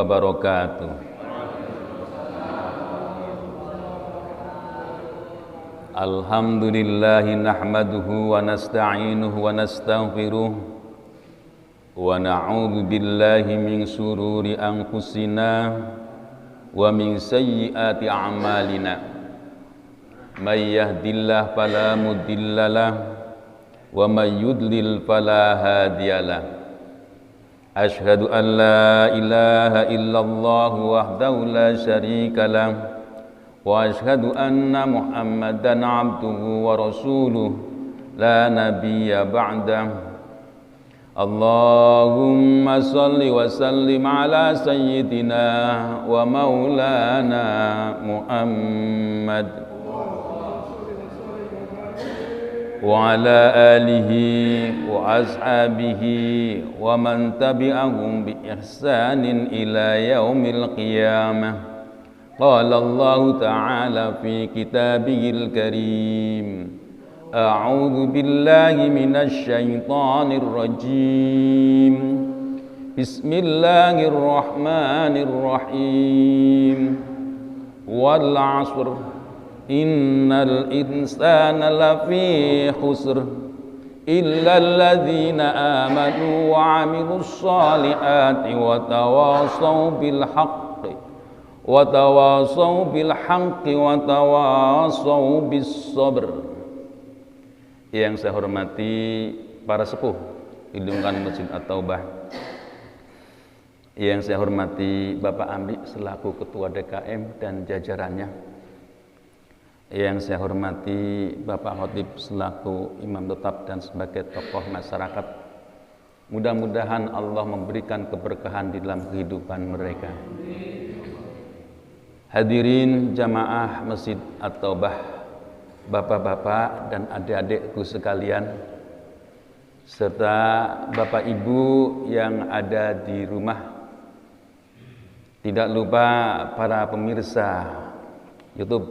wabarakatuh. Alhamdulillahi nahmaduhu wa nasta'inuhu wa nastaghfiruh wa na'udzu billahi min sururi anfusina wa min sayyiati a'malina. May yahdihillahu fala mudhillalah wa may yudlil fala hadiyalah. Asyhadu an la ilaha illallah wahdahu la syarika lah wa asyhadu anna Muhammadan abduhu wa rasuluh la nabiyya ba'dah. Allahumma salli wa sallim ala sayyidina wa maulana Muhammad wa ala alihi wa ashabihi wa man tabi'ahum bi ihsanin ila yaumil qiyamah. Qala Allah ta'ala fi kitabihil karim, a'udzu billahi minasy syaithanir rajim. Bismillahirrahmanirrahim. Wal 'asr. Innal insana lafi khusr. Illa alladzina amanu wa 'amilus shalihati wa tawasaw bil haqqi wa tawasaw bil haqqi wa tawasaw bis sabr. Yang saya hormati para sepuh di lingkungan Masjid At-Taubah, yang saya hormati Bapak Ambi selaku Ketua DKM dan jajarannya, yang saya hormati Bapak Khotib selaku Imam Tetap dan sebagai tokoh masyarakat. Mudah-mudahan Allah memberikan keberkahan di dalam kehidupan mereka. Hadirin jamaah Masjid At-Taubah, bapak-bapak dan adik-adikku sekalian, serta bapak ibu yang ada di rumah, tidak lupa para pemirsa YouTube.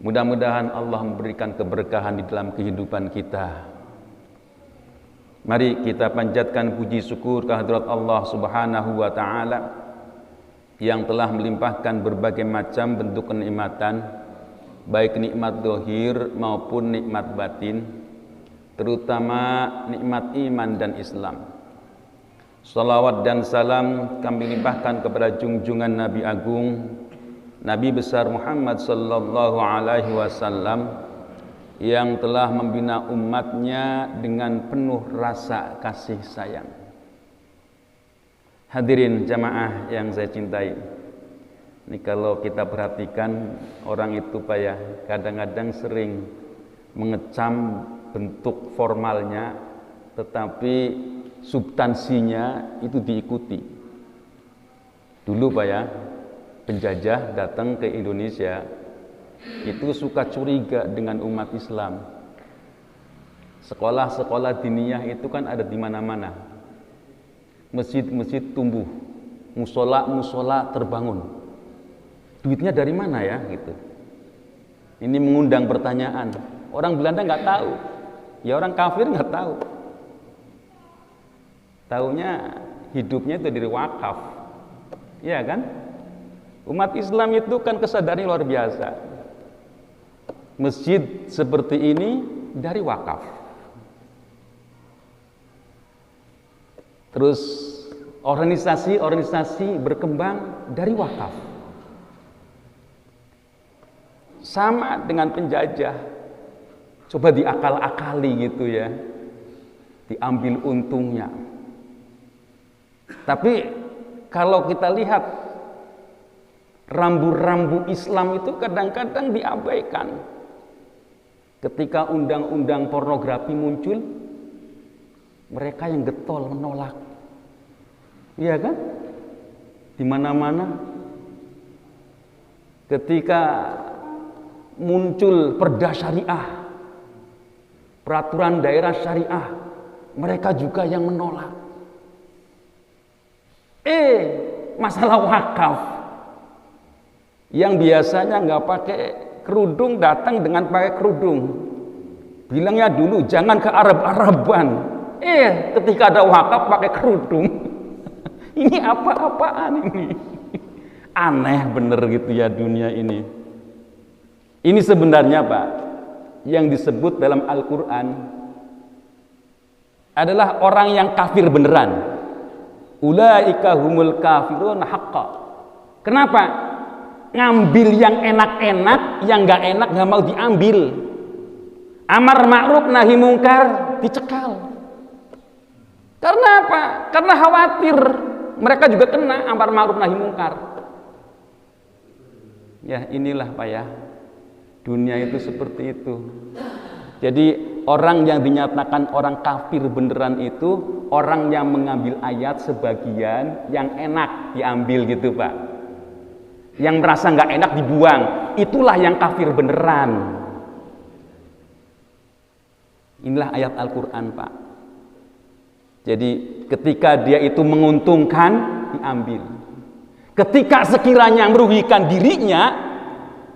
Mudah-mudahan Allah memberikan keberkahan di dalam kehidupan kita. Mari kita panjatkan puji syukur kehadirat Allah Subhanahu wa taala yang telah melimpahkan berbagai macam bentuk kenikmatan, baik nikmat zahir maupun nikmat batin, terutama nikmat iman dan Islam. Salawat dan salam kami limpahkan kepada junjungan Nabi Agung, Nabi besar Muhammad sallallahu alaihi wasallam, yang telah membina umatnya dengan penuh rasa kasih sayang. Hadirin jamaah yang saya cintai, ini kalau kita perhatikan orang itu Pak ya, kadang-kadang sering mengecam bentuk formalnya, tetapi substansinya itu diikuti. Dulu Pak ya, penjajah datang ke Indonesia itu suka curiga dengan umat Islam. Sekolah-sekolah diniyah itu kan ada di mana-mana. Masjid-masjid tumbuh, musola-musola terbangun. Duitnya dari mana ya gitu. Ini mengundang pertanyaan. Orang Belanda nggak tahu, ya orang kafir nggak tahu. Taunya hidupnya itu dari wakaf, ya kan? Umat Islam itu kan kesadarannya luar biasa. Masjid seperti ini dari wakaf. Terus organisasi-organisasi berkembang dari wakaf. Sama dengan penjajah, coba diakal-akali gitu ya, diambil untungnya. Tapi kalau kita lihat rambu-rambu Islam itu kadang-kadang diabaikan. Ketika undang-undang pornografi muncul, mereka yang getol menolak. Iya kan? Di mana-mana ketika muncul perda syariah, peraturan daerah syariah, mereka juga yang menolak. Masalah wakaf, yang biasanya nggak pakai kerudung datang dengan pakai kerudung. Bilangnya dulu jangan ke Arab-Araban. Ketika ada wakaf pakai kerudung. Ini apa-apaan ini? Aneh bener gitu ya dunia ini. Ini sebenarnya Pak, yang disebut dalam Al-Quran adalah orang yang kafir beneran. Ulaika humul kafirun haqqa. Kenapa? Ngambil yang enak-enak, yang gak enak gak mau diambil. Amar ma'ruf nahi mungkar dicekal. Karena apa? Karena khawatir mereka juga kena amar ma'ruf nahi mungkar. Ya inilah Pak ya, dunia itu seperti itu. Jadi orang yang dinyatakan orang kafir beneran itu orang yang mengambil ayat sebagian yang enak diambil gitu Pak. Yang merasa nggak enak dibuang, itulah yang kafir beneran. Inilah ayat Al-Quran Pak. Jadi ketika dia itu menguntungkan, diambil. Ketika sekiranya merugikan dirinya,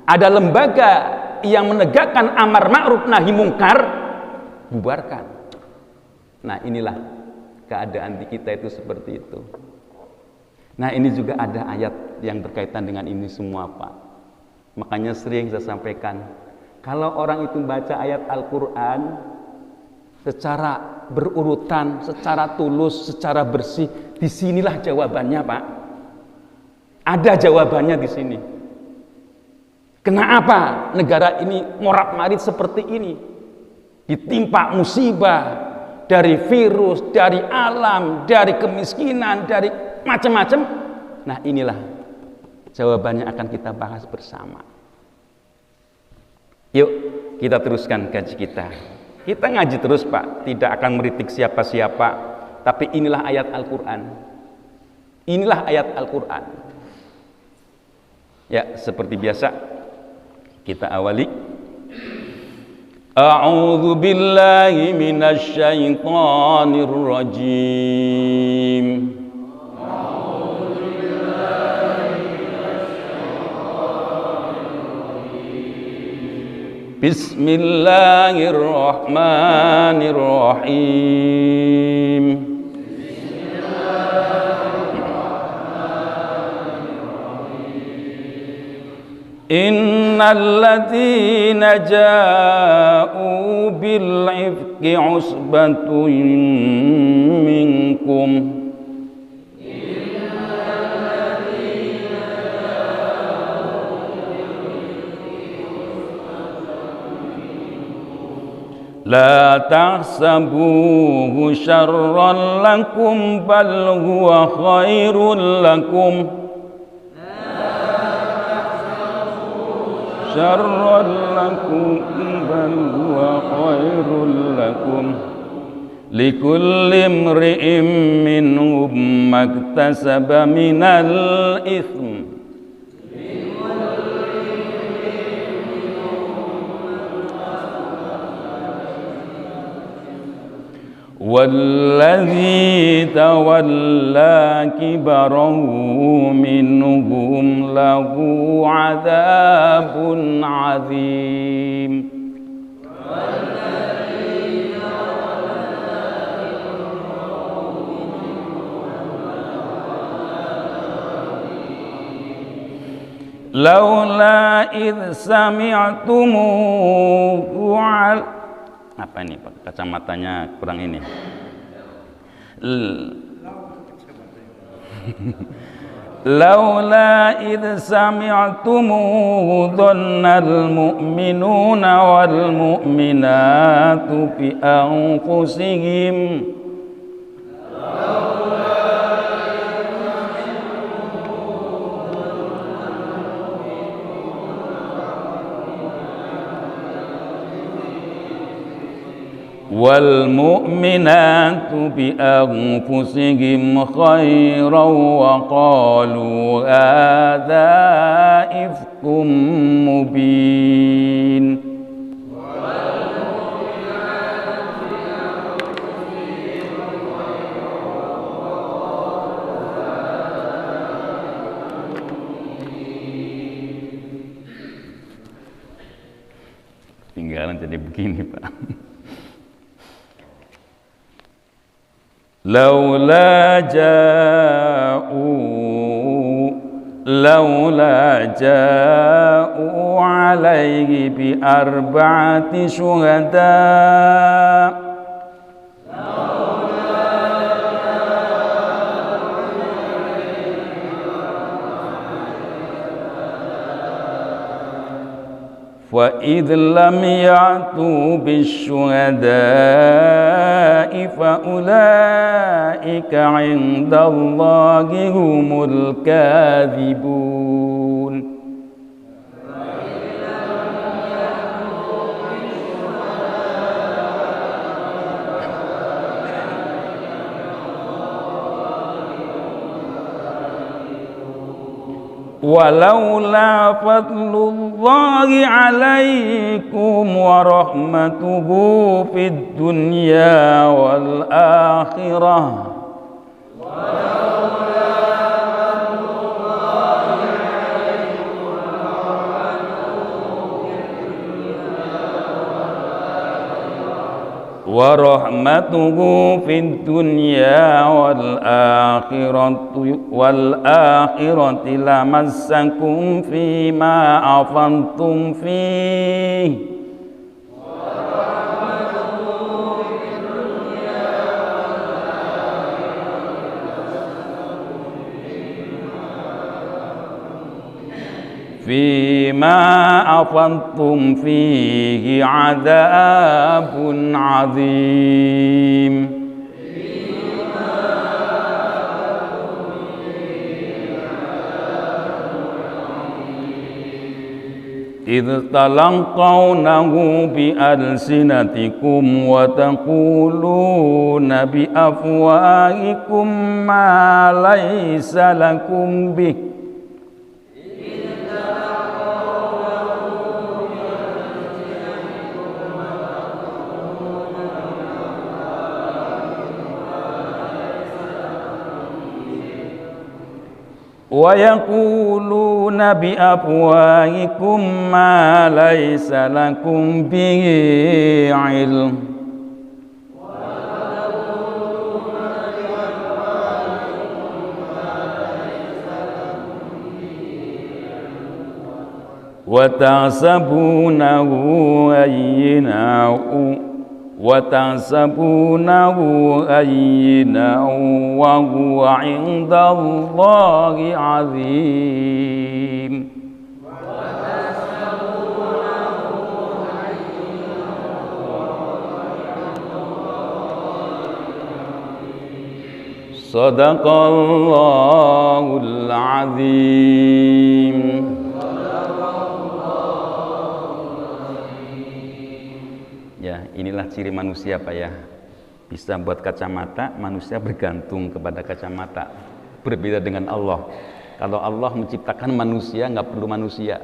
ada lembaga yang menegakkan amar ma'ruf nahi mungkar, bubarkan. Nah inilah keadaan di kita itu seperti itu. Nah, ini juga ada ayat yang berkaitan dengan ini semua, Pak. Makanya sering saya sampaikan, kalau orang itu baca ayat Al-Quran secara berurutan, secara tulus, secara bersih, disinilah jawabannya, Pak. Ada jawabannya di sini. Kenapa negara ini morat-marit seperti ini? Ditimpa musibah dari virus, dari alam, dari kemiskinan, dari macam-macam. Nah, inilah jawabannya akan kita bahas bersama. Yuk, kita teruskan kaji kita. Kita ngaji terus, Pak. Tidak akan meritik siapa-siapa. Tapi inilah ayat Al-Quran. Inilah ayat Al-Quran. Ya, seperti biasa kita awali. A'udzu billahi minasy syaithanir rajim. Bismillahirrahmanirrahim. Innal ladzina ja'u bil ifki usbatun minkum la tahsabuhu syarran lakum bal huwa khairul lakum syarran lakum bal huwa khairul lakum likulli imri'in minhum maktasaba minal itsm والذي تولى كبره منهم له عذاب عظيم لولا إذ سمعتموه apa ini Pak? Kacamatanya kurang ini. Laula idh sami'tumuhu dhannal mu'minuna wal mu'minatu bi anfusihim wal mu'minatu bi anfusihim khairan wa qalu hadza ifkum mubin. Tinggalan jadi begini, Pak. لولا جاءوا عليه بأربعة شهداء وَإِذْ لَمْ يَأْتُوا بِالشُّهَدَاءِ فَأُولَئِكَ عِندَ اللَّهِ هُمُ الْكَاذِبُونَ. ولولا فضل الله عليكم ورحمته في الدنيا والآخرة wa rahmatuhu fid dunya wal akhirati lamassakum fima afantum fihi فيما أفضتم فيه عذاب عظيم إذ تلقونه بألسنتكم وتقولون بأفواهكم ما ليس لكم به وَيَقُولُونَ بِأَفْوَاهِكُمْ مَا لَيْسَ لَكُمْ بِهِ عِلْمٌ وَتَحْسَبُونَهُ هينا وهو عند الله عظيم صدق الله العظيم. Ya, inilah ciri manusia Pak ya. Bisa buat kacamata, manusia bergantung kepada kacamata. Berbeda dengan Allah. Kalau Allah menciptakan manusia, nggak perlu manusia.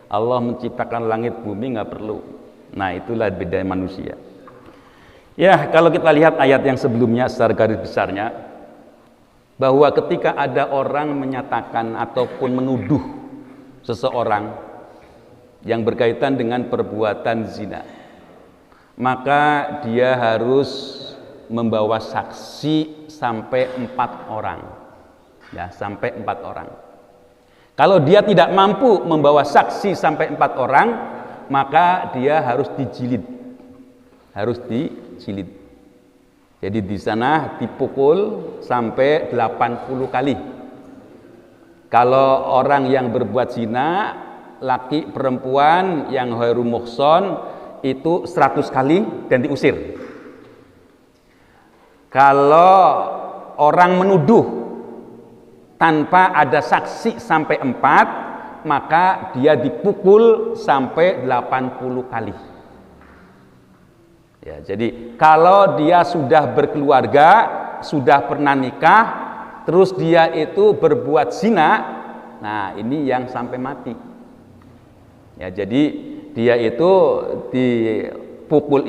Allah menciptakan langit bumi, nggak perlu. Nah, itulah beda manusia. Ya, kalau kita lihat ayat yang sebelumnya secara garis besarnya, bahwa ketika ada orang menyatakan ataupun menuduh seseorang yang berkaitan dengan perbuatan zina, maka dia harus membawa saksi sampai 4 orang, ya, sampai 4 orang. Kalau dia tidak mampu membawa saksi sampai 4 orang, maka dia harus dijilid, Jadi di sana dipukul sampai 80 kali. Kalau orang yang berbuat zina, laki perempuan yang ghairu muhson, itu 100 kali dan diusir. Kalau orang menuduh tanpa ada saksi sampai 4, maka dia dipukul sampai 80 kali. Ya, jadi kalau dia sudah berkeluarga, sudah pernah nikah, terus dia itu berbuat zina, nah ini yang sampai mati. Ya, jadi dia itu dipukul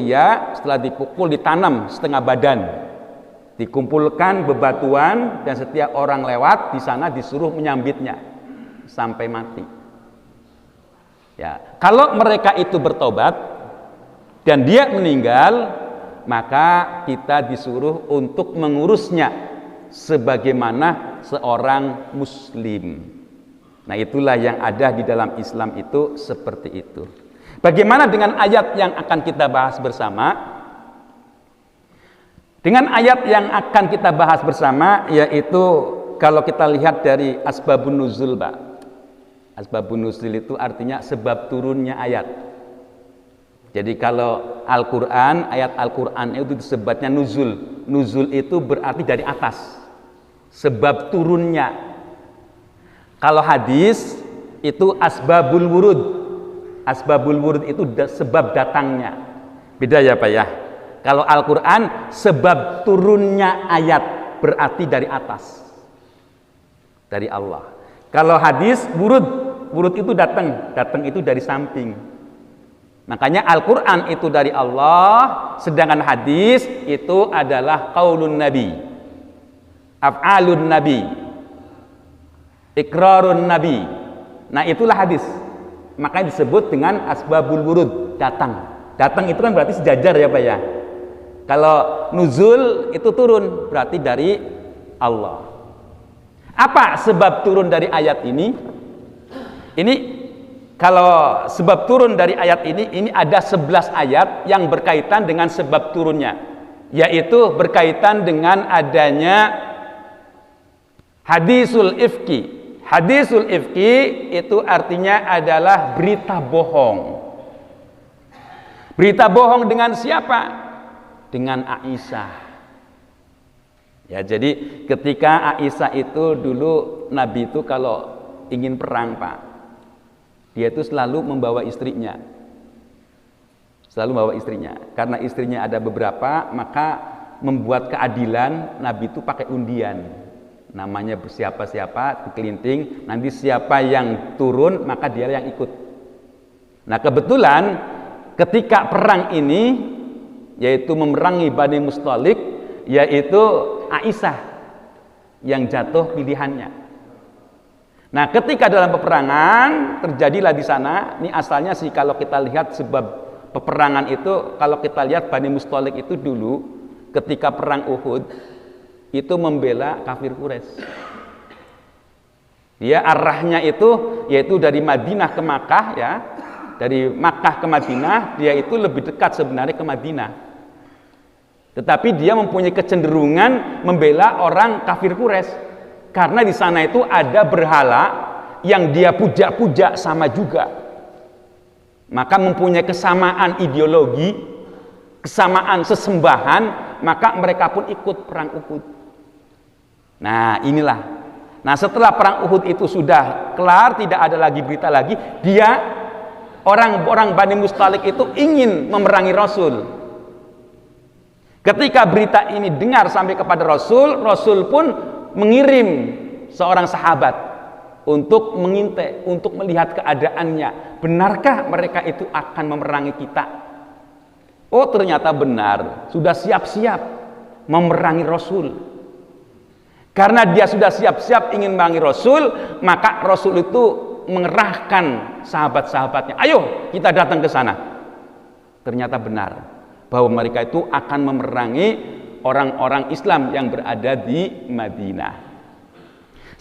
setelah dipukul ditanam setengah badan, dikumpulkan bebatuan, dan setiap orang lewat di sana disuruh menyambitnya sampai mati. Ya, kalau mereka itu bertobat dan dia meninggal, maka kita disuruh untuk mengurusnya sebagaimana seorang muslim. Nah, itulah yang ada di dalam Islam itu seperti itu. Bagaimana dengan ayat yang akan kita bahas bersama? Dengan ayat yang akan kita bahas bersama, yaitu kalau kita lihat dari asbabun nuzul, Pak. Asbabun nuzul itu artinya sebab turunnya ayat. Jadi kalau Al-Quran, ayat Al-Quran itu disebutnya nuzul. Nuzul itu berarti dari atas, sebab turunnya. Kalau hadis itu asbabul wurud. Asbabul wurud itu sebab datangnya. Beda ya Pak ya. Kalau Al-Quran sebab turunnya ayat, berarti dari atas, dari Allah. Kalau hadis wurud, wurud itu datang itu dari samping. Makanya Al-Quran itu dari Allah, sedangkan hadis itu adalah qaulun nabi, af'alun nabi, ikrarun nabi. Nah, itulah hadis. Makanya disebut dengan asbabul wurud, datang. Datang itu kan berarti sejajar ya Pak ya. Kalau nuzul itu turun, berarti dari Allah. Apa sebab turun dari ayat ini? Ini kalau sebab turun dari ayat ini ada 11 ayat yang berkaitan dengan sebab turunnya, yaitu berkaitan dengan adanya hadisul ifki. Hadisul ifki itu artinya adalah berita bohong. Berita bohong dengan siapa? Dengan Aisyah. Ya, jadi ketika Aisyah itu dulu Nabi itu kalau ingin perang, Pak, dia itu selalu membawa istrinya. Selalu membawa istrinya. Karena istrinya ada beberapa, maka membuat keadilan Nabi itu pakai undian. Namanya siapa-siapa dikelinting, nanti siapa yang turun maka dia yang ikut. Nah, kebetulan ketika perang ini, yaitu memerangi Bani Mustalik, yaitu Aisyah yang jatuh pilihannya. Nah, ketika dalam peperangan terjadilah di sana, ini asalnya sih kalau kita lihat sebab peperangan itu, kalau kita lihat Bani Mustalik itu dulu ketika perang Uhud itu membela kafir Quraisy. Dia arahnya itu yaitu dari Madinah ke Makkah, ya. Dari Makkah ke Madinah, dia itu lebih dekat sebenarnya ke Madinah. Tetapi dia mempunyai kecenderungan membela orang kafir Quraisy karena di sana itu ada berhala yang dia puja-puja sama juga. Maka mempunyai kesamaan ideologi, kesamaan sesembahan, maka mereka pun ikut perang Uhud. Nah, inilah. Nah, setelah perang Uhud itu sudah kelar, tidak ada lagi berita lagi, dia orang-orang Bani Mustalik itu ingin memerangi Rasul. Ketika berita ini dengar sampai kepada Rasul, Rasul pun mengirim seorang sahabat untuk mengintai, untuk melihat keadaannya. Benarkah mereka itu akan memerangi kita? Oh, ternyata benar, sudah siap-siap memerangi Rasul. Karena dia sudah siap-siap ingin memerangi Rasul, maka Rasul itu mengerahkan sahabat-sahabatnya, ayo kita datang ke sana. Ternyata benar bahwa mereka itu akan memerangi orang-orang Islam yang berada di Madinah.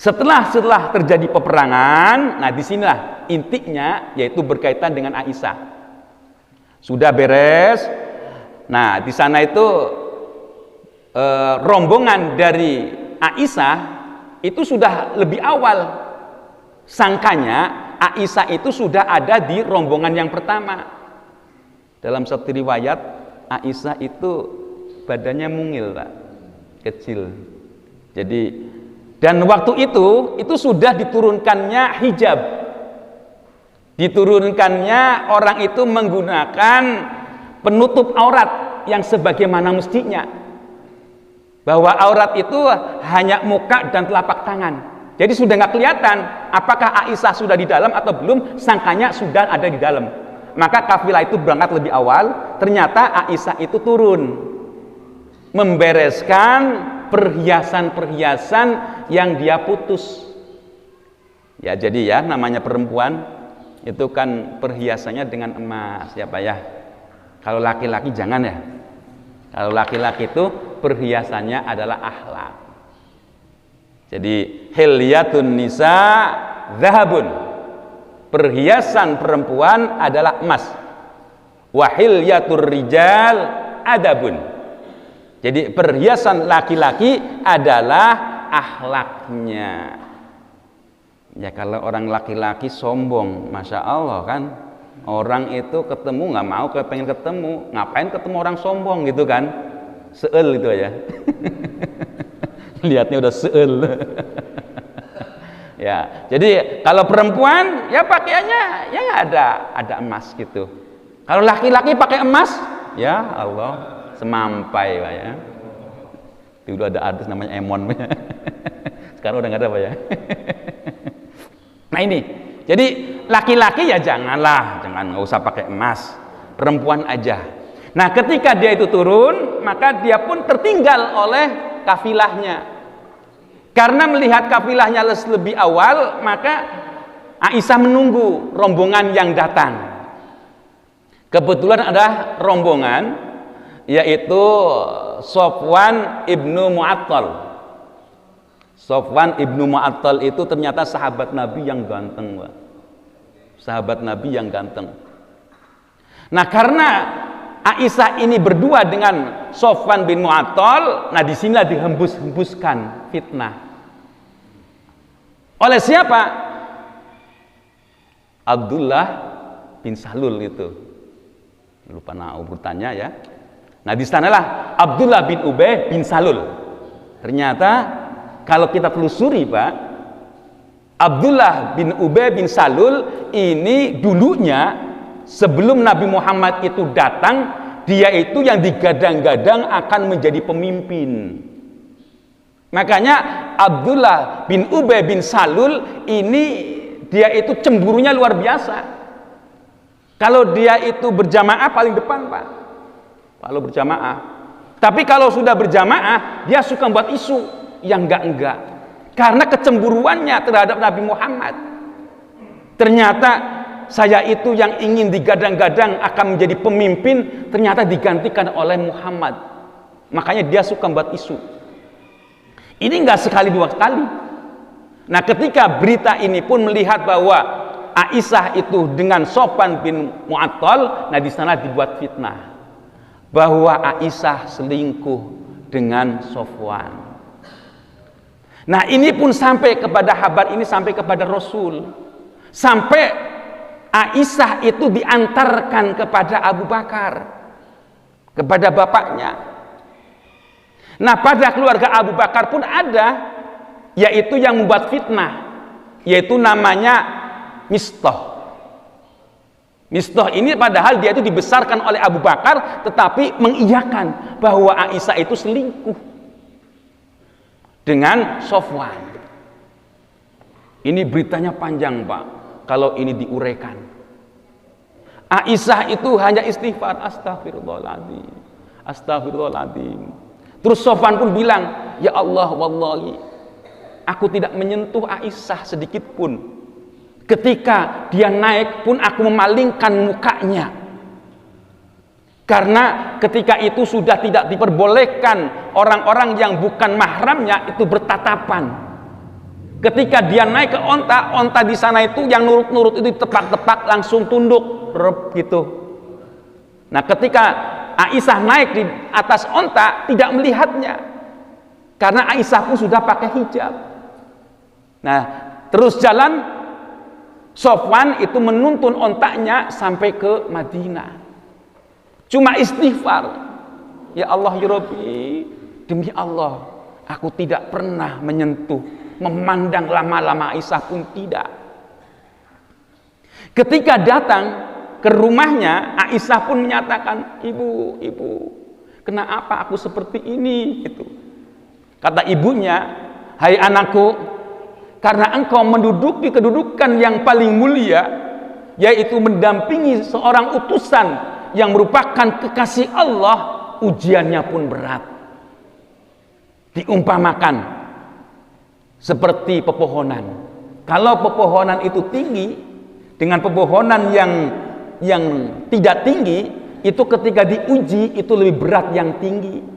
Setelah terjadi peperangan, nah disinilah intinya, yaitu berkaitan dengan Aisyah. Sudah beres. Nah, di sana itu rombongan dari Aisyah itu sudah lebih awal. Sangkanya Aisyah itu sudah ada di rombongan yang pertama. Dalam satu riwayat, Aisyah itu badannya mungil, Pak, kecil. Jadi, dan waktu itu sudah diturunkannya hijab. Diturunkannya orang itu menggunakan penutup aurat yang sebagaimana mestinya. Bahwa aurat itu hanya muka dan telapak tangan. Jadi sudah nggak kelihatan apakah Aisyah sudah di dalam atau belum, sangkanya sudah ada di dalam. Maka kafilah itu berangkat lebih awal, ternyata Aisyah itu turun membereskan perhiasan-perhiasan yang dia putus. Ya, jadi ya namanya perempuan itu kan perhiasannya dengan emas, ya Pak ya. Kalau laki-laki jangan ya. Kalau laki-laki itu perhiasannya adalah akhlak. Jadi hilyatun nisa zahabun. Perhiasan perempuan adalah emas. Wa hilyatur rijal adabun. Jadi perhiasan laki-laki adalah akhlaknya. Ya, kalau orang laki-laki sombong, masya Allah kan. Orang itu ketemu nggak mau, pengen ketemu, ngapain ketemu orang sombong gitu kan? Seul itu aja. Lihatnya udah seul. Ya, jadi kalau perempuan ya pakaiannya ya ada emas gitu. Kalau laki-laki pakai emas, ya Allah, semampai Pak ya. Dulu ada artis namanya Emon. Sekarang udah nggak ada Pak ya. Nah ini. Jadi laki-laki ya jangan nggak usah pakai emas, perempuan aja. Nah, ketika dia itu turun, maka dia pun tertinggal oleh kafilahnya. Karena melihat kafilahnya lebih awal, maka Aisyah menunggu rombongan yang datang. Kebetulan ada rombongan yaitu Sofwan ibnu Mu'attal. Sofwan ibnu Mu'attal itu ternyata sahabat Nabi yang ganteng, Pak. Sahabat Nabi yang ganteng. Nah, karena Aisyah ini berdua dengan Sofwan bin Mu'attal, nah disinilah dihembus-hembuskan fitnah. Oleh siapa? Abdullah bin Salul itu. Lupa nama urutannya ya. Nah di sanalah Abdullah bin Ubay bin Salul. Ternyata kalau kita telusuri, Pak, Abdullah bin Ubay bin Salul ini dulunya sebelum Nabi Muhammad itu datang, dia itu yang digadang-gadang akan menjadi pemimpin. Makanya Abdullah bin Ubay bin Salul ini dia itu cemburunya luar biasa. Kalau dia itu berjamaah paling depan, Pak. Kalau berjamaah. Tapi kalau sudah berjamaah, dia suka buat isu yang enggak. Karena kecemburuannya terhadap Nabi Muhammad. Ternyata saya itu yang ingin digadang-gadang akan menjadi pemimpin, ternyata digantikan oleh Muhammad. Makanya dia suka buat isu. Ini enggak sekali dua kali. Nah, ketika berita ini pun melihat bahwa Aisyah itu dengan Sofwan bin Mu'attal, nah di sana dibuat fitnah bahwa Aisyah selingkuh dengan Sofwan. Nah, ini pun sampai kepada kabar ini sampai kepada Rasul. Sampai Aisyah itu diantarkan kepada Abu Bakar, kepada bapaknya. Nah, pada keluarga Abu Bakar pun ada, yaitu yang membuat fitnah, yaitu namanya Mistah. Mistah ini padahal dia itu dibesarkan oleh Abu Bakar, tetapi mengiyakan bahwa Aisyah itu selingkuh dengan Sofwan. Ini beritanya panjang, Pak. Kalau ini diuraikan, Aisyah itu hanya istighfar, astagfirullahaladzim, astagfirullahaladzim. Terus Sofwan pun bilang, ya Allah, wallahi aku tidak menyentuh Aisyah sedikit pun. Ketika dia naik pun aku memalingkan mukanya. Karena ketika itu sudah tidak diperbolehkan orang-orang yang bukan mahramnya itu bertatapan. Ketika dia naik ke onta di sana itu yang nurut-nurut itu tepak-tepak langsung tunduk, gitu. Nah, ketika Aisyah naik di atas onta tidak melihatnya, karena Aisyah pun sudah pakai hijab. Nah, terus jalan, Sofwan itu menuntun ontaknya sampai ke Madinah. Cuma istighfar, ya Allah ya Rabbi, demi Allah aku tidak pernah menyentuh, memandang lama-lama Aisyah pun tidak. Ketika datang ke rumahnya, Aisyah pun menyatakan, ibu, kenapa aku seperti ini? Itu. Kata ibunya, hai anakku, karena engkau menduduki kedudukan yang paling mulia, yaitu mendampingi seorang utusan yang merupakan kekasih Allah, ujiannya pun berat. Diumpamakan seperti pepohonan. Kalau pepohonan itu tinggi dengan pepohonan yang tidak tinggi, itu ketika diuji itu lebih berat yang tinggi.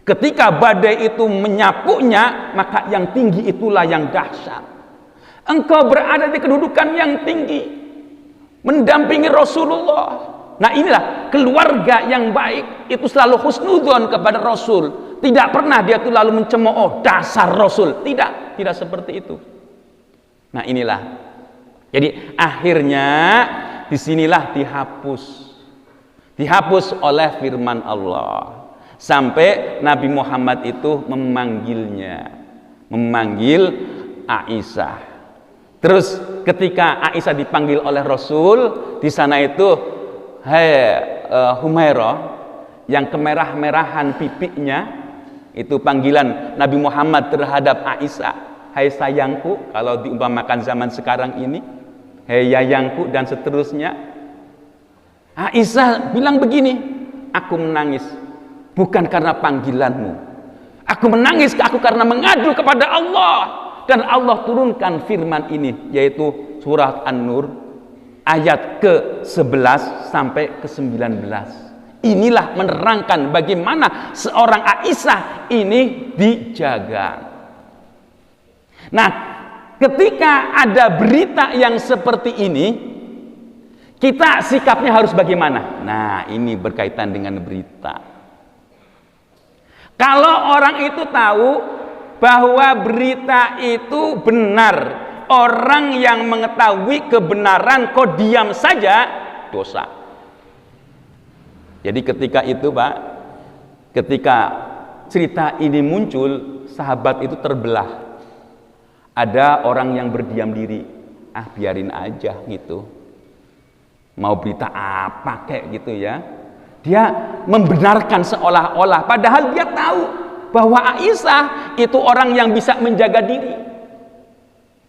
Ketika badai itu menyapunya, maka yang tinggi itulah yang dahsyat. Engkau berada di kedudukan yang tinggi, mendampingi Rasulullah. Nah, inilah keluarga yang baik, itu selalu husnudzon kepada Rasul. Tidak pernah dia itu lalu mencemooh dasar Rasul. Tidak seperti itu. Nah, inilah. Jadi akhirnya disinilah dihapus oleh firman Allah. Sampai Nabi Muhammad itu memanggil Aisyah. Terus ketika Aisyah dipanggil oleh Rasul, di sana itu Humairah yang kemerah-merahan pipinya, itu panggilan Nabi Muhammad terhadap Aisyah, hai sayangku, kalau diumpamakan zaman sekarang ini, hai yayangku, dan seterusnya. Aisyah bilang begini, aku menangis bukan karena panggilanmu, aku menangis karena mengadu kepada Allah, dan Allah turunkan firman ini, yaitu surat An-Nur ayat ke-11 sampai ke-19. Inilah menerangkan bagaimana seorang Aisyah ini dijaga. Nah, ketika ada berita yang seperti ini, kita sikapnya harus bagaimana? Nah, ini berkaitan dengan berita. Kalau orang itu tahu bahwa berita itu benar, orang yang mengetahui kebenaran kok diam saja, dosa. Jadi ketika itu Pak, ketika cerita ini muncul, sahabat itu terbelah. Ada orang yang berdiam diri, biarin aja gitu. Mau berita apa kayak gitu ya. Dia membenarkan seolah-olah, padahal dia tahu bahwa Aisyah itu orang yang bisa menjaga diri.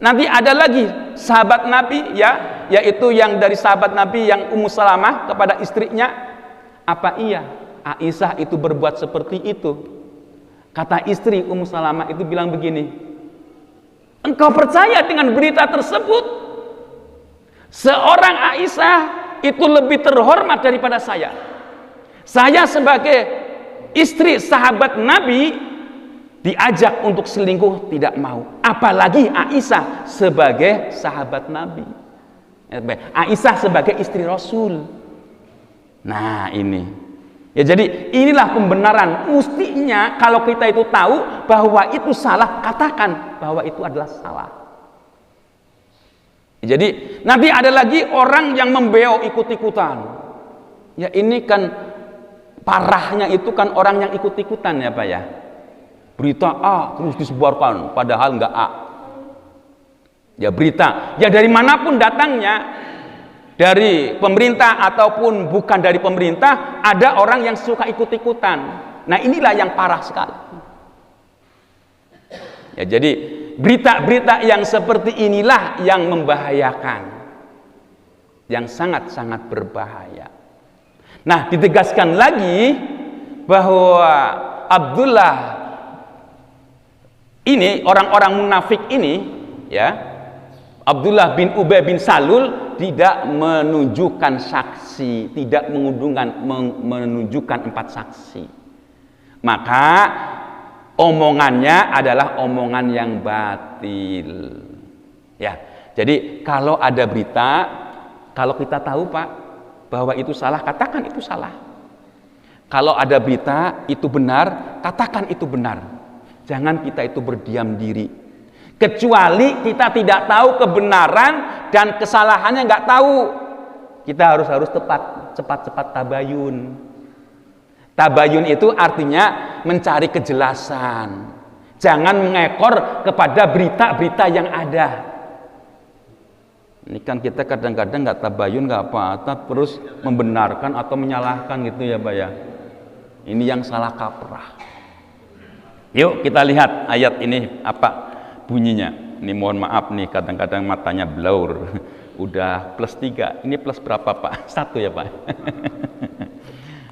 Nanti ada lagi sahabat Nabi ya, yaitu yang dari sahabat Nabi yang Ummu Salamah kepada istrinya. Apa iya Aisyah itu berbuat seperti itu? Kata istri Ummu Salamah itu bilang begini, engkau percaya dengan berita tersebut? Seorang Aisyah itu lebih terhormat daripada saya. Saya sebagai istri sahabat Nabi diajak untuk selingkuh tidak mau. Apalagi Aisyah sebagai sahabat Nabi. Aisyah sebagai istri Rasul. Nah ini ya, jadi inilah pembenaran. Mestinya kalau kita itu tahu bahwa itu salah, katakan bahwa itu adalah salah. Jadi nanti ada lagi orang yang membeo ikut-ikutan. Ya ini kan parahnya itu kan orang yang ikut-ikutan ya Pak ya. Berita A terus disebarkan padahal enggak A. Ya berita ya dari manapun datangnya, dari pemerintah ataupun bukan dari pemerintah, ada orang yang suka ikut-ikutan. Nah inilah yang parah sekali. Ya, jadi berita-berita yang seperti inilah yang membahayakan, yang sangat-sangat berbahaya. Nah ditegaskan lagi bahwa Abdullah ini, orang-orang munafik ini ya, Abdullah bin Ubay bin Salul tidak menunjukkan saksi, tidak menunjukkan 4 saksi. Maka omongannya adalah omongan yang batil. Ya, jadi kalau ada berita, kalau kita tahu Pak bahwa itu salah, katakan itu salah. Kalau ada berita itu benar, katakan itu benar. Jangan kita itu berdiam diri. Kecuali kita tidak tahu kebenaran dan kesalahannya nggak tahu, kita harus cepat tabayun. Tabayun itu artinya mencari kejelasan. Jangan mengekor kepada berita-berita yang ada. Ini kan kita kadang-kadang nggak tabayun, nggak apa-apa, terus membenarkan atau menyalahkan gitu ya Pak ya. Ini yang salah kaprah. Yuk kita lihat ayat ini apa bunyinya. Ini mohon maaf nih, kadang-kadang matanya blur. Udah +3, ini plus berapa Pak? 1 ya Pak.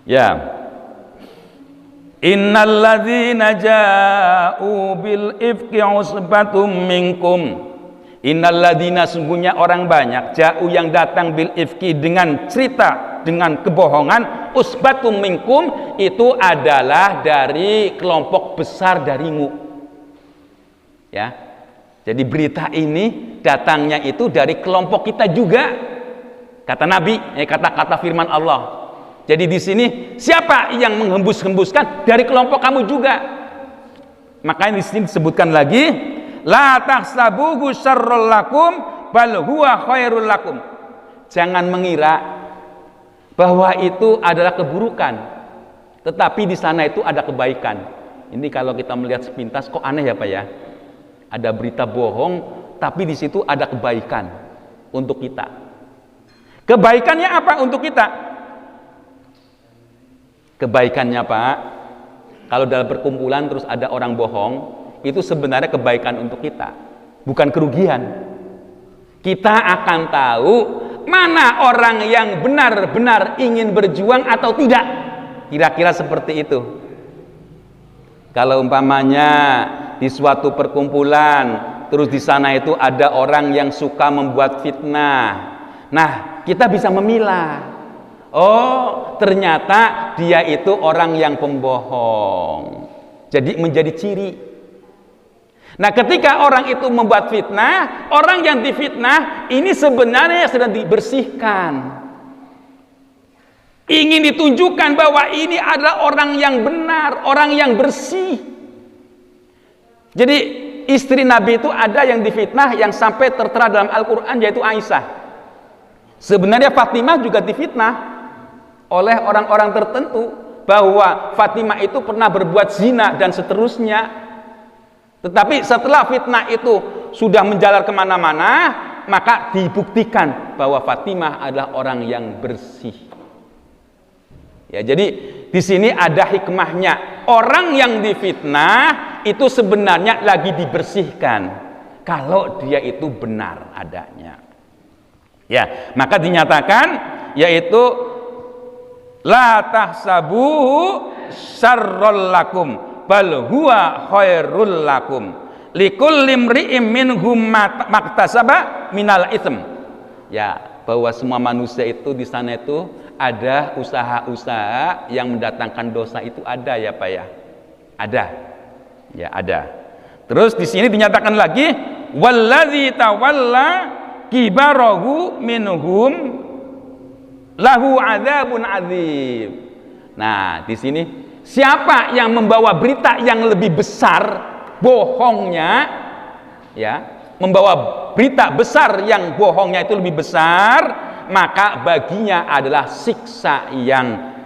Ya. Innalladzina ja'u bil ifki usbatum minkum. Innalladzina, sungguhnya orang banyak, ja'u yang datang bil ifki dengan cerita, dengan kebohongan, usbatum minkum itu adalah dari kelompok besar darimu. Ya. Jadi berita ini datangnya itu dari kelompok kita juga, kata Nabi, kata firman Allah. Jadi di sini siapa yang menghembus-hembuskan? Dari kelompok kamu juga. Makanya di sini disebutkan lagi, la tahsabuhu syarrul lakum bal huwa khairul lakum. Jangan mengira bahwa itu adalah keburukan, tetapi di sana itu ada kebaikan. Ini kalau kita melihat sepintas kok aneh ya Pak ya. Ada berita bohong, tapi di situ ada kebaikan untuk kita. Kebaikannya apa untuk kita? Kebaikannya Pak, kalau dalam perkumpulan terus ada orang bohong, itu sebenarnya kebaikan untuk kita, bukan kerugian. Kita akan tahu mana orang yang benar-benar ingin berjuang atau tidak. Kira-kira seperti itu. Kalau umpamanya di suatu perkumpulan, terus di sana itu ada orang yang suka membuat fitnah. Nah, kita bisa memilah. Oh, ternyata dia itu orang yang pembohong. Jadi menjadi ciri. Nah, ketika orang itu membuat fitnah, orang yang difitnah ini sebenarnya sedang dibersihkan. Ingin ditunjukkan bahwa ini adalah orang yang benar, orang yang bersih. Jadi istri Nabi itu ada yang difitnah yang sampai tertera dalam Al-Quran, yaitu Aisyah. Sebenarnya Fatimah juga difitnah oleh orang-orang tertentu bahwa Fatimah itu pernah berbuat zina dan seterusnya. Tetapi setelah fitnah itu sudah menjalar kemana-mana, maka dibuktikan bahwa Fatimah adalah orang yang bersih. Ya, jadi di sini ada hikmahnya. Orang yang difitnah itu sebenarnya lagi dibersihkan kalau dia itu benar adanya. Ya, maka dinyatakan yaitu la tahsabuhu syarrul lakum bal huwa khairul lakum likulli imri'in minhum maktasaba minal itsm. Ya, bahwa semua manusia itu di sana itu ada usaha-usaha yang mendatangkan dosa, itu ada ya Pak ya. Ada. Ya, ada. Terus di sini dinyatakan lagi wallazi tawalla kibarahu minhum lahu adzabun adzim. Nah, di sini siapa yang membawa berita yang lebih besar bohongnya, ya, membawa berita besar yang bohongnya itu lebih besar, maka baginya adalah siksa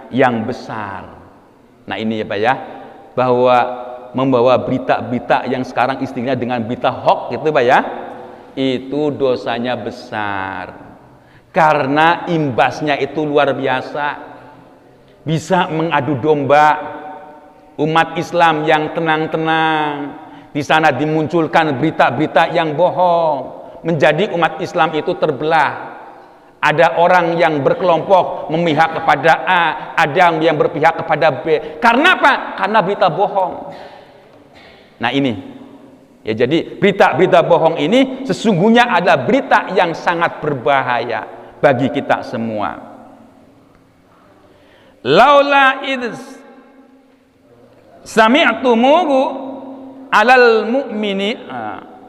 yang besar. Nah, ini ya Pak ya, bahwa membawa berita-berita yang sekarang istilahnya dengan berita hoax gitu Pak ya, itu dosanya besar. Karena imbasnya itu luar biasa, bisa mengadu domba umat Islam yang tenang-tenang. Di sana dimunculkan berita-berita yang bohong, menjadi umat Islam itu terbelah. Ada orang yang berkelompok memihak kepada A, ada yang berpihak kepada B. Karena apa? Karena berita bohong. Nah ini, ya, jadi berita-berita bohong ini sesungguhnya adalah berita yang sangat berbahaya bagi kita semua. Laula idz sami'tumuhu alal mu'mini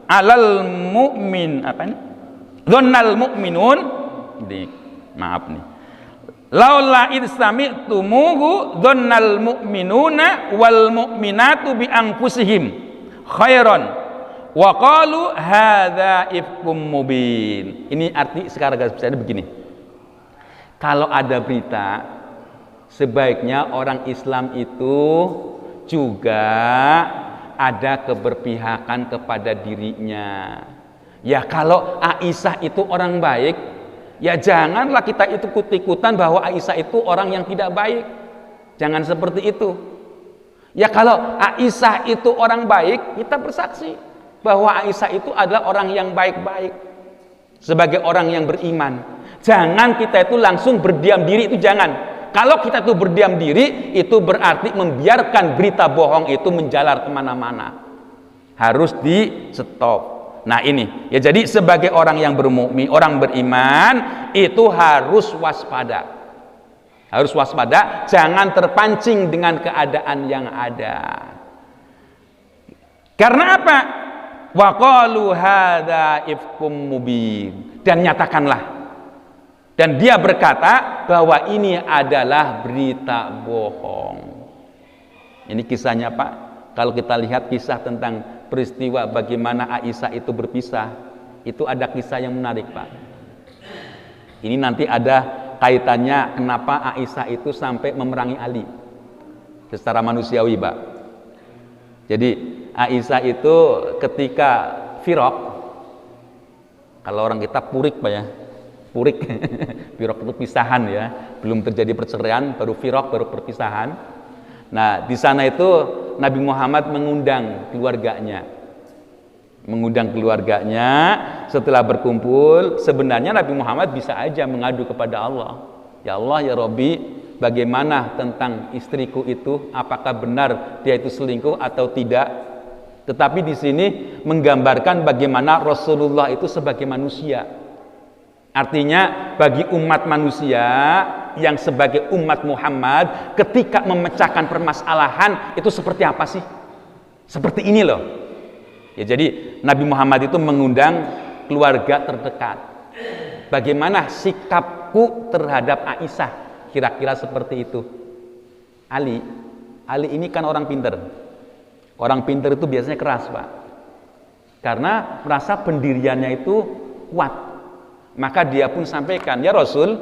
alal mu'min apa ini? Dhannal mu'minun. Maaf nih. Laula idz sami'tumuhu dhannal mu'minuna wal mu'minatu bi anfusihim khairan wa qalu hadza ifkum mubin. Ini arti sekarang garis besarnya begini. Kalau ada berita, sebaiknya orang Islam itu juga ada keberpihakan kepada dirinya. Ya, kalau Aisyah itu orang baik, ya janganlah kita itu ikut-ikutan bahwa Aisyah itu orang yang tidak baik. Jangan seperti itu. Ya, kalau Aisyah itu orang baik, kita bersaksi bahwa Aisyah itu adalah orang yang baik-baik sebagai orang yang beriman. Jangan kita itu langsung berdiam diri, itu jangan. Kalau kita itu berdiam diri, itu berarti membiarkan berita bohong itu menjalar kemana-mana. Harus di stop. Nah ini, ya, jadi sebagai orang yang bermukmin, orang beriman itu harus waspada. Harus waspada, jangan terpancing dengan keadaan yang ada. Karena apa? Wa qalu hadza ifkum mubin, dan nyatakanlah, dan dia berkata bahwa ini adalah berita bohong. Ini kisahnya Pak. Kalau kita lihat kisah tentang peristiwa bagaimana Aisyah itu berpisah, itu ada kisah yang menarik Pak. Ini nanti ada kaitannya kenapa Aisyah itu sampai memerangi Ali secara manusiawi Pak. Jadi Aisyah itu ketika firaq, kalau orang kita purik Pak ya, purik firaq itu pisahan ya, belum terjadi perceraian, baru firaq, baru perpisahan. Nah di sana itu Nabi Muhammad mengundang keluarganya, setelah berkumpul. Sebenarnya Nabi Muhammad bisa aja mengadu kepada Allah, ya Allah ya Robbi, bagaimana tentang istriku itu, apakah benar dia itu selingkuh atau tidak. Tetapi di sini menggambarkan bagaimana Rasulullah itu sebagai manusia. Artinya bagi umat manusia yang sebagai umat Muhammad ketika memecahkan permasalahan itu seperti apa sih? Seperti ini loh. Ya, jadi Nabi Muhammad itu mengundang keluarga terdekat. Bagaimana sikapku terhadap Aisyah? Kira-kira seperti itu. Ali ini kan orang pinter. Orang pinter itu biasanya keras, Pak. Karena merasa pendiriannya itu kuat. Maka dia pun sampaikan, ya Rasul,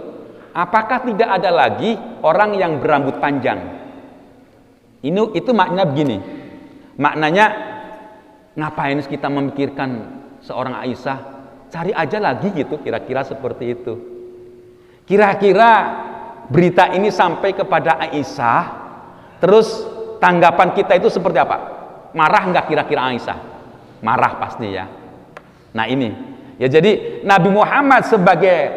apakah tidak ada lagi orang yang berambut panjang? Itu maknanya begini. Maknanya, ngapain kita memikirkan seorang Aisyah? Cari aja lagi gitu, kira-kira seperti itu. Kira-kira berita ini sampai kepada Aisyah, terus tanggapan kita itu seperti apa? Marah nggak kira-kira Aisyah? Marah pasti ya. Nah ini. Ya, jadi Nabi Muhammad sebagai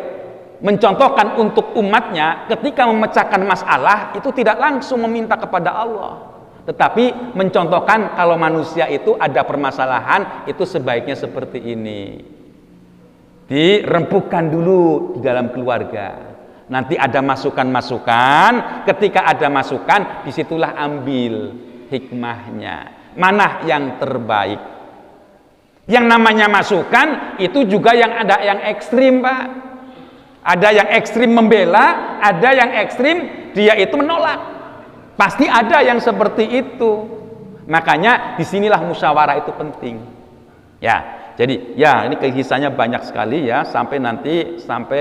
mencontohkan untuk umatnya ketika memecahkan masalah itu tidak langsung meminta kepada Allah, tetapi mencontohkan kalau manusia itu ada permasalahan itu sebaiknya seperti ini, dirempukan dulu di dalam keluarga. Nanti ada masukan-masukan, ketika ada masukan disitulah ambil hikmahnya, mana yang terbaik. Yang namanya masukan itu juga yang ada yang ekstrim, Pak. Ada yang ekstrim membela, ada yang ekstrim dia itu menolak. Pasti ada yang seperti itu. Makanya disinilah musyawarah itu penting. Ya, jadi ya ini kisahnya banyak sekali ya, sampai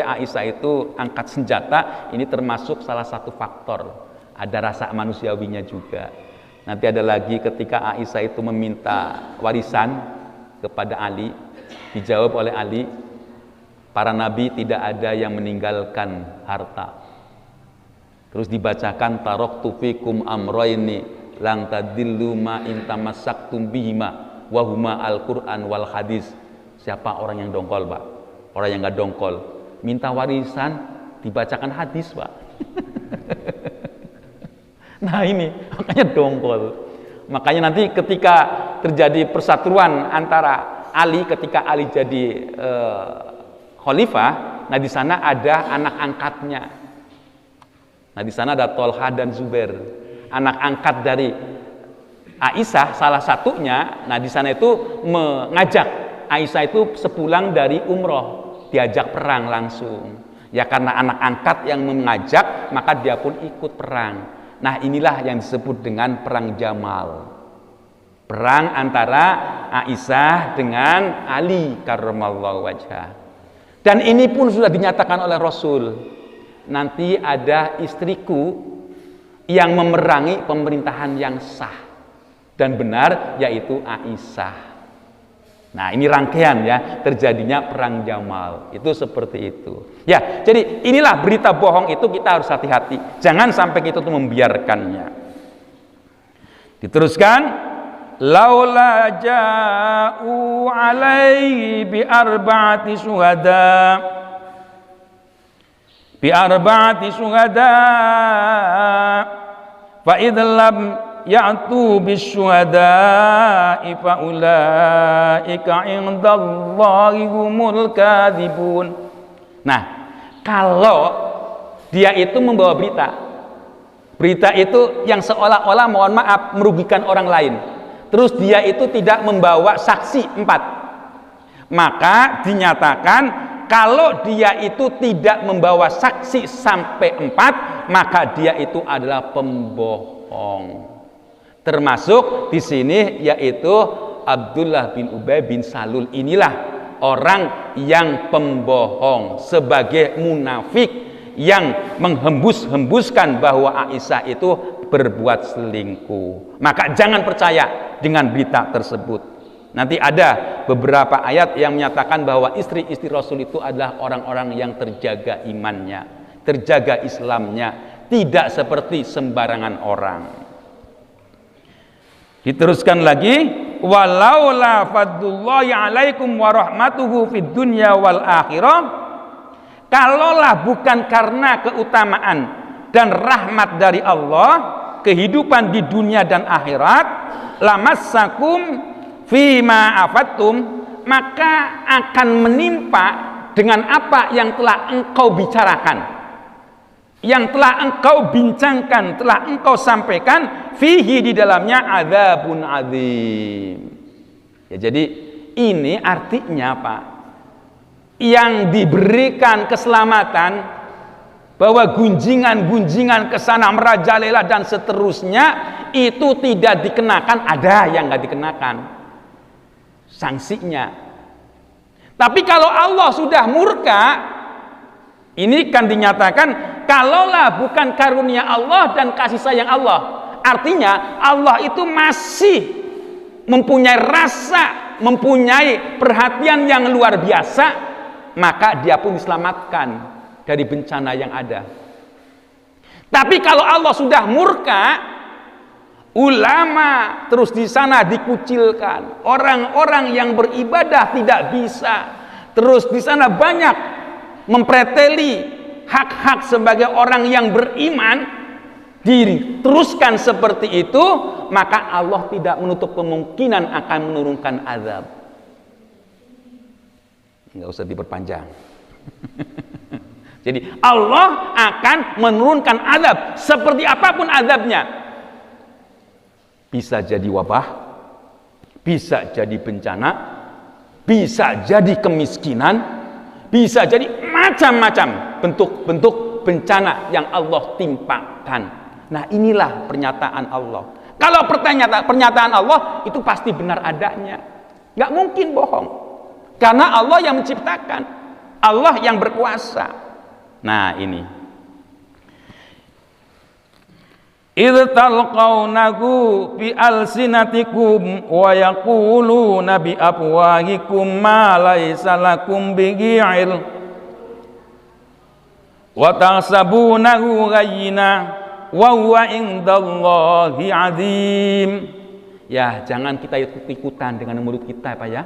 Aisyah itu angkat senjata, ini termasuk salah satu faktor. Ada rasa manusiawinya juga. Nanti ada lagi ketika Aisyah itu meminta warisan kepada Ali, dijawab oleh Ali, para nabi tidak ada yang meninggalkan harta. Terus dibacakan taraktu fikum amrayni lang tadillu ma in tamassaktum bihima wa huma al-Qur'an wal hadis. Siapa orang yang dongkol, Pak? Orang yang enggak dongkol, minta warisan dibacakan hadis, Pak. Nah ini makanya dongkol. Makanya nanti ketika terjadi persatuan antara Ali, ketika Ali jadi khalifah, nah di sana ada anak angkatnya. Nah di sana ada Tolha dan Zubair, anak angkat dari Aisyah salah satunya. Nah di sana itu mengajak Aisyah itu sepulang dari umroh, diajak perang langsung. Ya karena anak angkat yang mengajak, maka dia pun ikut perang. Nah inilah yang disebut dengan perang Jamal, perang antara Aisyah dengan Ali karramallahu wajhah. Dan ini pun sudah dinyatakan oleh Rasul, nanti ada istriku yang memerangi pemerintahan yang sah dan benar, yaitu Aisyah. Nah ini rangkaian ya terjadinya perang Jamal, itu seperti itu ya. Jadi inilah berita bohong itu kita harus hati-hati, jangan sampai kita tuh membiarkannya. Diteruskan, laula ja'u alaihi bi arba'ati syuhada fa idlam ya'tu bisyuhada'i fa ulaika indallahi humul kadhibun. Nah, kalau dia itu membawa berita itu yang seolah-olah mohon maaf merugikan orang lain, terus dia itu tidak membawa saksi 4, maka dinyatakan kalau dia itu tidak membawa saksi sampai 4, maka dia itu adalah pembohong. Termasuk di sini yaitu Abdullah bin Ubay bin Salul. Inilah orang yang pembohong, sebagai munafik yang menghembus-hembuskan bahwa Aisyah itu berbuat selingkuh. Maka jangan percaya dengan berita tersebut. Nanti ada beberapa ayat yang menyatakan bahwa istri-istri Rasul itu adalah orang-orang yang terjaga imannya, terjaga Islamnya, tidak seperti sembarangan orang. Diteruskan lagi, walaula fadlullahi alaikum wa rahmatuhu fid dunya wal akhirah, kalaulah bukan karena keutamaan dan rahmat dari Allah, kehidupan di dunia dan akhirat, lamassakum fima afattum, maka akan menimpa dengan apa yang telah engkau bicarakan. yang telah engkau bincangkan, telah engkau sampaikan, fihi di dalamnya adzabun adzim. Ya, jadi ini artinya apa? Yang diberikan keselamatan bahwa gunjingan-gunjingan ke sana merajalela dan seterusnya itu tidak dikenakan, ada yang nggak dikenakan sanksinya. Tapi kalau Allah sudah murka, ini kan dinyatakan kalaulah bukan karunia Allah dan kasih sayang Allah, artinya Allah itu masih mempunyai rasa, mempunyai perhatian yang luar biasa, maka dia pun diselamatkan dari bencana yang ada. Tapi kalau Allah sudah murka, ulama terus di sana dikucilkan, orang-orang yang beribadah tidak bisa, terus di sana banyak mempreteli hak-hak sebagai orang yang beriman, diteruskan seperti itu, maka Allah tidak menutup kemungkinan akan menurunkan azab. Nggak usah diperpanjang. Jadi Allah akan menurunkan azab seperti apapun azabnya. Bisa jadi wabah, bisa jadi bencana, bisa jadi kemiskinan, bisa jadi macam-macam bentuk-bentuk bencana yang Allah timpakan. Nah, inilah pernyataan Allah. Kalau pernyataan Allah itu pasti benar adanya, nggak mungkin bohong, karena Allah yang menciptakan, Allah yang berkuasa. Nah, ini idh talqawnahu bi alsinatikum wa yaquluna bi afwahikum ma laysa lakum bihi ilm wa tahsabunahu ghayyina wa huwa indallahi azim. Ya, jangan kita ikut-ikutan dengan mulut kita, Pak ya.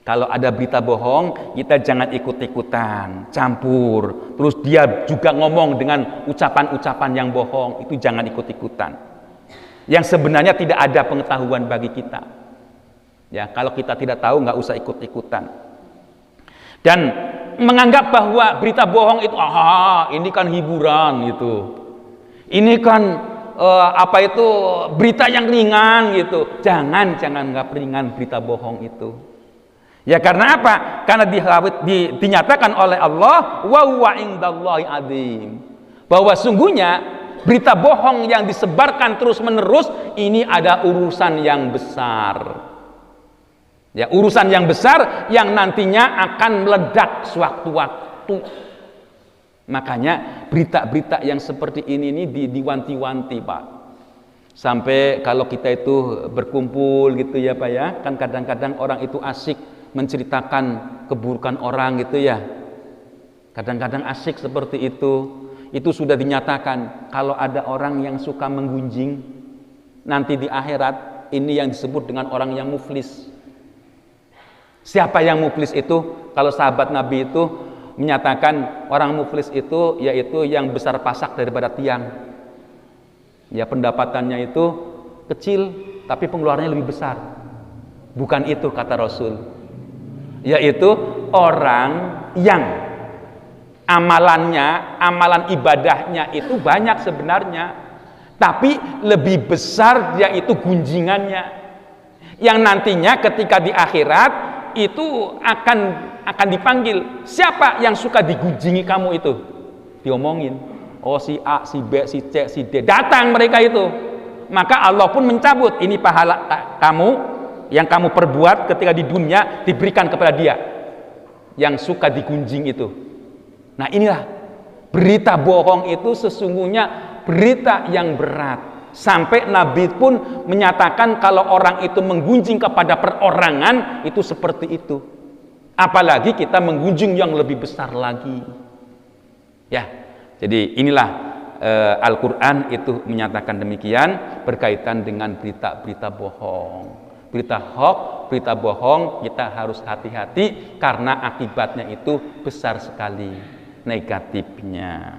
Kalau ada berita bohong, kita jangan ikut-ikutan, campur. Terus dia juga ngomong dengan ucapan-ucapan yang bohong, itu jangan ikut-ikutan. Yang sebenarnya tidak ada pengetahuan bagi kita. Ya, kalau kita tidak tahu, nggak usah ikut-ikutan. Dan menganggap bahwa berita bohong itu, ini kan hiburan gitu. Ini kan berita yang ringan gitu. Jangan nggak ringan berita bohong itu. Ya, karena apa? Karena dinyatakan oleh Allah wa huwa indallahi azim, bahwa sungguhnya berita bohong yang disebarkan terus-menerus ini ada urusan yang besar. Ya, urusan yang besar yang nantinya akan meledak sewaktu-waktu. Makanya berita-berita yang seperti ini diwanti-wanti, Pak. Sampai kalau kita itu berkumpul gitu ya, Pak ya, kan kadang-kadang orang itu asik menceritakan keburukan orang gitu ya. Kadang-kadang asik seperti itu sudah dinyatakan kalau ada orang yang suka menggunjing, nanti di akhirat ini yang disebut dengan orang yang muflis. Siapa yang muflis itu? Kalau sahabat Nabi itu menyatakan orang muflis itu yaitu yang besar pasak daripada tiang. Ya, pendapatannya itu kecil tapi pengeluarannya lebih besar. Bukan itu kata Rasul. Yaitu orang yang amalan ibadahnya itu banyak sebenarnya, tapi lebih besar yaitu gunjingannya, yang nantinya ketika di akhirat itu akan dipanggil. Siapa yang suka digunjingi kamu itu? Diomongin, oh si A, si B, si C, si D, datang mereka itu. Maka Allah pun mencabut, ini pahala kamu yang kamu perbuat ketika di dunia diberikan kepada dia yang suka digunjing itu. Nah, inilah berita bohong itu sesungguhnya berita yang berat, sampai Nabi pun menyatakan kalau orang itu menggunjing kepada perorangan itu seperti itu, apalagi kita menggunjing yang lebih besar lagi. Ya, jadi inilah Al-Quran itu menyatakan demikian berkaitan dengan berita-berita bohong. Berita hoax, berita bohong, kita harus hati-hati karena akibatnya itu besar sekali negatifnya.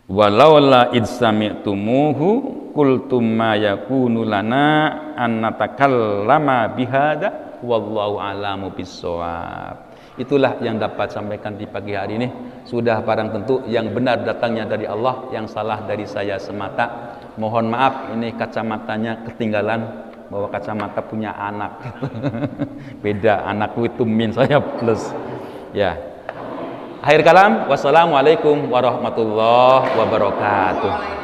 Walaula id sami'tumuhu qultum ma yakunu lana an natakallama bihadza wallahu a'lamu bissawab. Itulah yang dapat sampaikan di pagi hari ini. Sudah barang tentu yang benar datangnya dari Allah, yang salah dari saya semata. Mohon maaf ini kacamatanya ketinggalan, bahwa kacamata punya anak. Beda, anakku itu min, saya plus. Ya. Akhir kalam, wassalamualaikum warahmatullahi wabarakatuh.